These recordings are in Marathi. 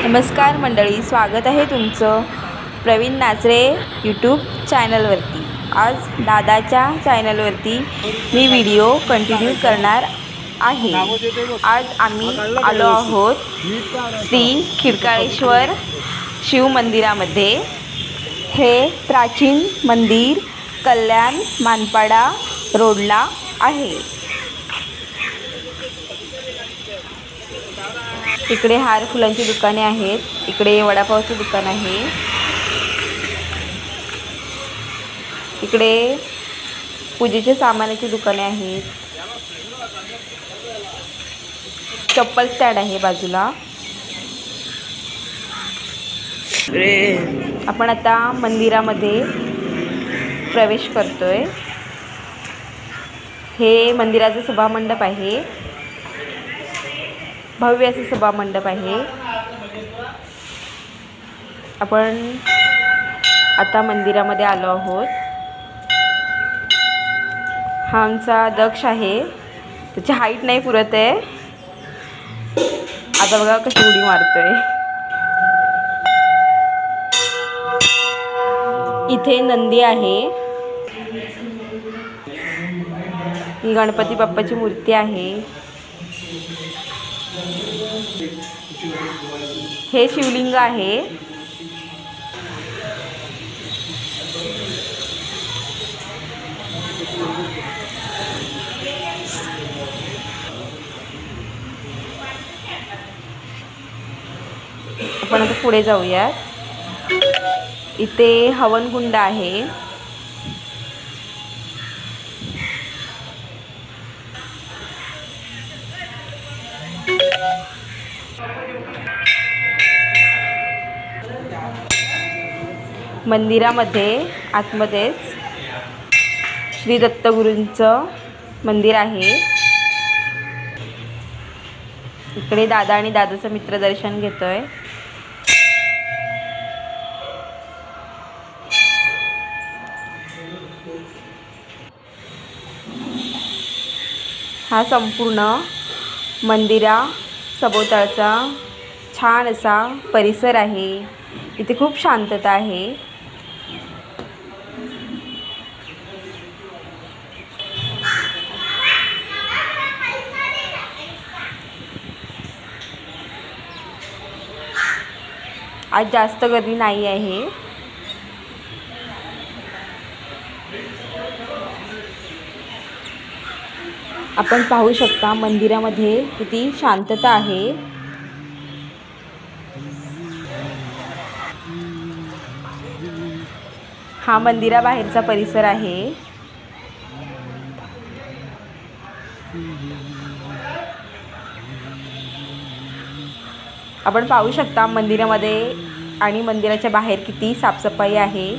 नमस्कार मंडळी, स्वागत आहे तुमचं प्रवीण नाचरे यूट्यूब चॅनलवरती। आज दादाच्या चॅनलवरती मी व्हिडिओ कंटिन्यू करणार आहे। आज आम्ही आलो आहोत श्री खिडकाळेश्वर शिव मंदिरामध्ये। हे प्राचीन मंदिर कल्याण मानपाडा रोडला आहे। इकडे हार फुलांची दुकाने आहेत, इकडे वडापावचे दुकान आहे, इकडे पूजेच्या सामानाची दुकाने आहेत, चप्पल स्टँड आहे बाजूला। आपण आता मंदिरामध्ये प्रवेश करतोय। हे मंदिराचं सभामंडप आहे, भव्य असे सभामंडप आहे। आपण आता मंदिरामध्ये आलो आहोत। हा आमचा दक्ष आहे, त्याची हाईट नाही पुरत आहे। आता बघा कशी उडी मारतोय। इथे नंदी आहे, ही गणपती बाप्पाची मूर्ती आहे। हे शिवलिंग आहे। आपण आता पुढे जाऊया। इथे हवनकुंड आहे। मंदिरामध्ये आतमध्येच श्री दत्तगुरूंचं मंदिर आहे। इकडे दादा आणि दादाचं मित्र दर्शन घेतोय। हा संपूर्ण मंदिरा सभोवतालचा छान असा परिसर आहे। इथे खूप शांतता आहे। आज जास्त गर्दी नाही आहे। आपण पाहू शकता मंदिरामध्ये किती शांतता आहे। हा मंदिराबाहेरचा परिसर आहे। आपण पाहू शकता मंदिरामध्ये आणि मंदिराच्या बाहेर किती साफसफाई आहे।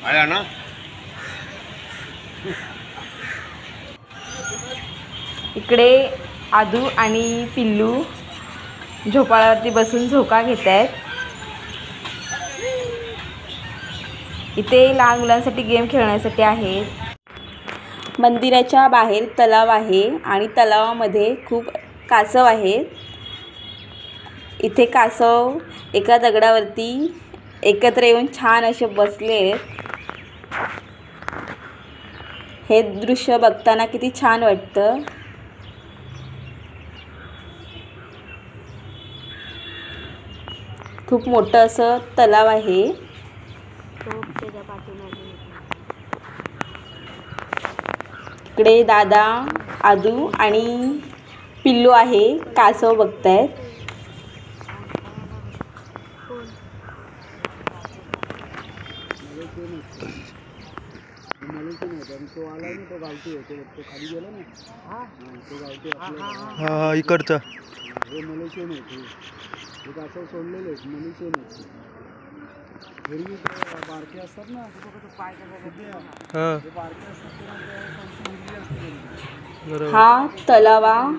आया ना। इकडे आदू आणि पिल्लू झोपाळ्यावरती बसून झोका घेत आहेत। इथे लहान मुलांसाठी गेम खेळण्यासाठी आहे। मंदिराच्या बाहेर तलाव आहे आणि तलावामध्ये खूप कासव आहेत। इथे कासव एका दगडावरती एकत्र येऊन छान असे बसले आहेत। हे दृश्य बघताना किती छान वाटतं। खूप मोठं असं तलाव आहे। इकडे दादा, आदू आणि पिल्लू आहे, कासव बघतायत। हा इकडचा हे मलेशियन होते, एक असं सोडलेले मलेशियन होते। हां बरोबर. हा तलावा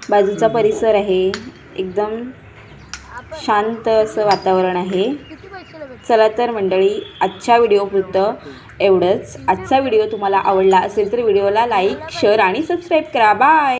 बाजूचा परिसर आहे. एकदम शांत असं वातावरण आहे. चला तर मंडळी, आजच्या व्हिडिओपुरतं एवढंच. आजचा व्हिडिओ तुम्हाला आवडला असेल तर व्हिडिओला लाईक, शेअर आणि सबस्क्राईब करा. बाय.